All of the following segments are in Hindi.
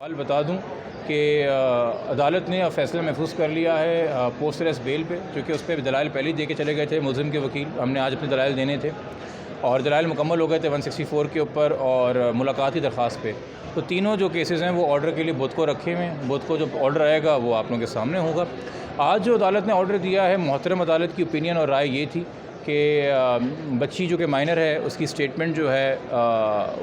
हाल बता दूं कि अदालत ने फ़ैसला महफूज कर लिया है पोस्ट अरेस्ट बेल पे, क्योंकि उस पर दलाइल पहले ही दे के चले गए थे मुलज़िम के वकील। हमने आज अपने दलाइल देने थे और दलाइल मुकम्मल हो गए थे 164 के ऊपर और मुलाकाती दरख्वास्त पे। तो तीनों जो केसेस हैं वो ऑर्डर के लिए बुध को रखे हुए हैं। बुध को जो ऑर्डर आएगा वो आप लोगों के सामने होगा। आज जो अदालत ने ऑर्डर दिया है, मोहतरम अदालत की ओपिनियन और राय ये थी कि बच्ची जो कि माइनर है उसकी स्टेटमेंट जो है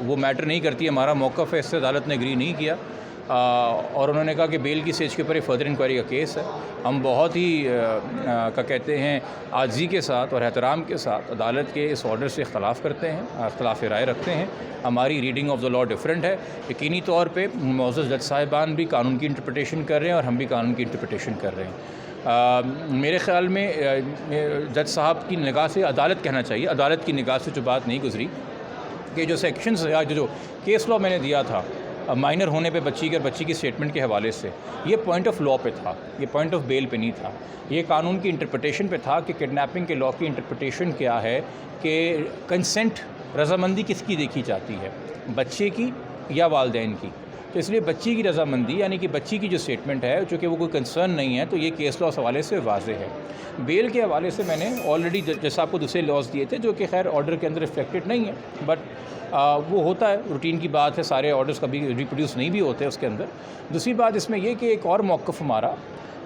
वो मैटर नहीं करती है, हमारा मौक़िफ़ है, इससे अदालत ने एग्री नहीं किया। और उन्होंने कहा कि बेल की स्टेज के ऊपर एक फर्दर इंक्वायरी का केस है। हम बहुत ही कहते हैं आज़ी के साथ और एहतराम के साथ अदालत के इस ऑर्डर से इख्तलाफ़ करते हैं, इख्तलाफ़ राय रखते हैं। हमारी reading of the law different है। यकीनी तौर पे मौजूद जज साहिबान भी कानून की इंटरप्रटेशन कर रहे हैं और हम भी कानून की इंटरप्रटेशन कर रहे हैं। मेरे ख़्याल में जज साहब की निगाह से अदालत कहना चाहिए, अदालत की निगाह से जो बात नहीं गुजरी कि जो सेक्शंस या जो केस लॉ मैंने दिया था माइनर होने पे बच्ची की स्टेटमेंट के हवाले से, ये पॉइंट ऑफ लॉ पे था, ये पॉइंट ऑफ बेल पे नहीं था। ये कानून की इंटरप्रटेशन पे था कि किडनैपिंग के लॉ की इंटरप्रटेशन क्या है, कि कंसेंट रज़ामंदी किसकी देखी जाती है, बच्चे की या वालिदैन की। तो इसलिए बच्ची की रज़ामंदी यानी कि बच्ची की जो स्टेटमेंट है, चूँकि वो कोई कंसर्न नहीं है, तो ये केस लॉ हवाले से वाज़ेह है। बेल के हवाले से मैंने ऑलरेडी जैसा आपको दूसरे लॉज दिए थे, जो कि खैर ऑर्डर के अंदर रिफ्लेक्टेड नहीं है, बट वो होता है, रूटीन की बात है, सारे ऑर्डर्स कभी रिप्रोड्यूस नहीं भी होते उसके अंदर। दूसरी बात इसमें यह कि एक और मौक़िफ़ हमारा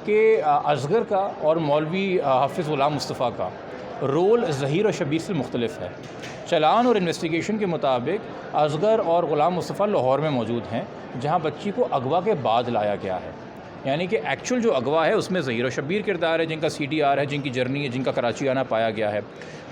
कि असगर का और मौलवी हाफ़िज़ ग़ुलाम मुस्तफ़ा का रोल ज़हीर और शबीर से मुख्तलिफ है। चलान और इन्वेस्टिगेशन के मुताबिक असगर और ग़ुलाम मुस्तफ़ा लाहौर में मौजूद हैं, जहाँ बच्ची को अगवा के बाद लाया गया है। यानी कि एक्चुअल जो अगवा है उसमें ज़हीर और शबीर किरदार है, जिनका CDR है, जिनकी जर्नी है, जिनका कराची आना पाया गया है।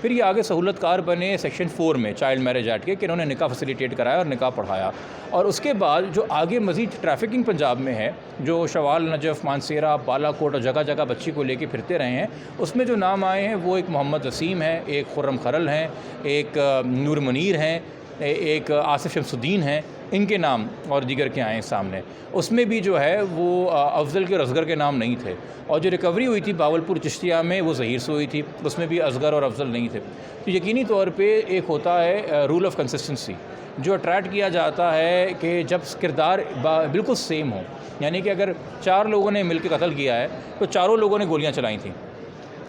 फिर ये आगे सहूलतकार बने सेक्शन 4 में चाइल्ड मैरिज एक्ट के, कि इन्होंने निकाह फैसिलिटेट कराया और निकाह पढ़ाया। और उसके बाद जो आगे मज़ीद ट्रैफिकिंग पंजाब में है, जो शवाल, नजफ़, मानसेरा, बालाकोट और जगह जगह बच्ची को लेके फिरते रहे हैं, उसमें जो नाम आए हैं वो एक मोहम्मद वसीम है, एक खुर्रम खरल हैं, एक नूर मुनीर हैं, एक आसिफ शमसुद्दीन हैं, इनके नाम और दीगर के आए सामने। उसमें भी जो है वो अफजल के और असगर के नाम नहीं थे। और जो रिकवरी हुई थी बावलपुर चिश्तिया में, वो ज़हीर से हुई थी, उसमें भी असगर और अफजल नहीं थे। तो यकीनी तौर पे एक होता है रूल ऑफ कंसिस्टेंसी, जो अट्रैक्ट किया जाता है कि जब किरदार बिल्कुल सेम हो। यानी कि अगर 4 लोगों ने मिल के कत्ल किया है तो चारों लोगों ने गोलियाँ चलाई थी,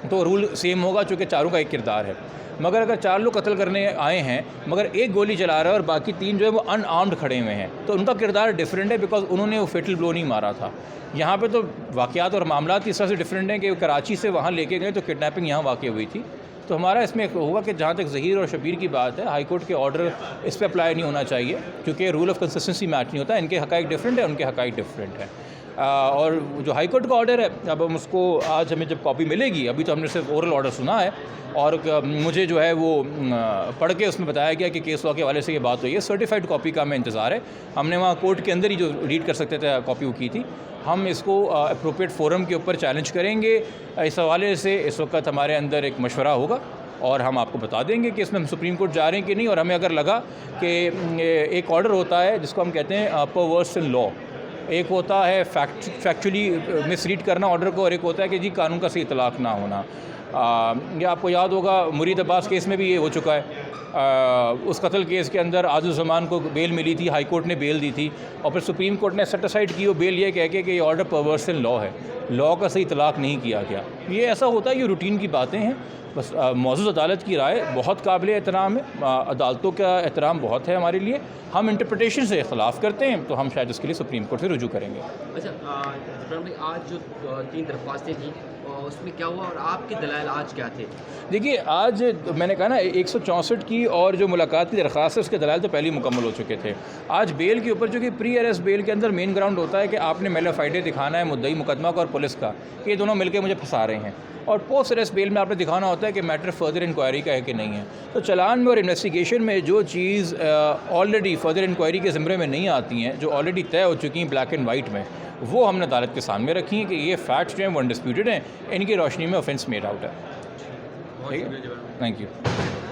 तो रूल सेम होगा, चूँकि चारों का एक किरदार है। मगर अगर 4 लोग कत्ल करने आए हैं मगर एक गोली चला रहा है और बाकी 3 जो है वो अनआर्म्ड खड़े हुए हैं, तो उनका किरदार डिफरेंट है, बिकॉज उन्होंने वो फेटल ब्लो नहीं मारा था। यहाँ पे तो वाक़यात और मामलात इस तरह से डिफरेंट हैं कि कराची से वहाँ लेके गए तो किडनैपिंग यहाँ वाक़ हुई थी। तो हमारा इसमें होगा कि जहाँ तक ज़हीर और शबीर की बात है, हाई कोर्ट के ऑर्डर इस पर अप्लाई नहीं होना चाहिए, क्योंकि रूल ऑफ कंसिस्टेंसी मैच नहीं होता। इनके हक़ाइक़ डिफरेंट है, उनके हक़ाइक़ डिफरेंट है। और जो हाई कोर्ट का ऑर्डर है, अब हम उसको आज हमें जब कॉपी मिलेगी, अभी तो हमने सिर्फ ओरल ऑर्डर सुना है, और मुझे जो है वो पढ़ के उसमें बताया गया कि केस लॉ के हवाले से ये बात हुई है। सर्टिफाइड कॉपी का हमें इंतज़ार है। हमने वहाँ कोर्ट के अंदर ही जो रीड कर सकते थे कॉपी वो की थी। हम इसको अप्रोप्रिएट फोरम के ऊपर चैलेंज करेंगे। इस हवाले से इस वक्त हमारे अंदर एक मशवरा होगा और हम आपको बता देंगे कि इसमें हम सुप्रीम कोर्ट जा रहे हैं कि नहीं। और हमें अगर लगा कि एक ऑर्डर होता है जिसको हम कहते हैं परवर्स इन लॉ, एक होता है फैक्चुअली मिसरीड करना ऑर्डर को, और एक होता है कि जी कानून का सही इतलाक़ ना होना। ये आपको याद होगा मुरीद अब्बास केस में भी ये हो चुका है। उस कत्ल केस के अंदर आज़ुल ज़मान को बेल मिली थी, हाई कोर्ट ने बेल दी थी, और फिर सुप्रीम कोर्ट ने सेटिसाइड की वो बेल ये कह के कि ये ऑर्डर परवर्स इन लॉ है, लॉ का सही इतलाक़ नहीं किया गया। ये ऐसा होता है, ये रूटीन की बातें हैं। बस मौजूद अदालत की राय बहुत काबिल एहतराम है, अदालतों का एहतराम बहुत है हमारे लिए। हम इंटरप्रटेशन से इख्तलाफ करते हैं तो हम शायद इसके लिए सुप्रीम कोर्ट से रुजू करेंगे। अच्छा भाई, आज जो 3 दरख्वास्तें थी उसमें क्या हुआ और आपके दलाइल आज क्या थे? देखिए, आज मैंने कहा ना 164 की और जो मुलाकात की दरख्वास्त है उसके दलाइल तो पहले ही मुकम्मल हो चुके थे। आज बेल के ऊपर, जो कि प्री अरेस्ट बेल के अंदर मेन ग्राउंड होता है कि आपने मेलाफाइडे दिखाना है मुद्दई मुकदमा का और पुलिस का, कि ये दोनों मिलकर मुझे फंसा रहे हैं। और पोस्ट अरेस्ट बेल में आपने दिखाना होता है कि मैटर फर्दर इंक्वायरी का है कि नहीं है। तो चलान में और इन्वेस्टिगेशन में जो चीज़ ऑलरेडी फर्दर इंक्वायरी के ज़िम्मे में नहीं आती हैं, जो ऑलरेडी तय हो चुकी हैं ब्लैक एंड वाइट में, वो हमने अदालत के सामने रखी हैं कि ये फैक्ट्स जो हैं वो अनडिस्प्यूटेड हैं, इनकी रोशनी में ऑफेंस मेड आउट है। ठीक है, थैंक यू।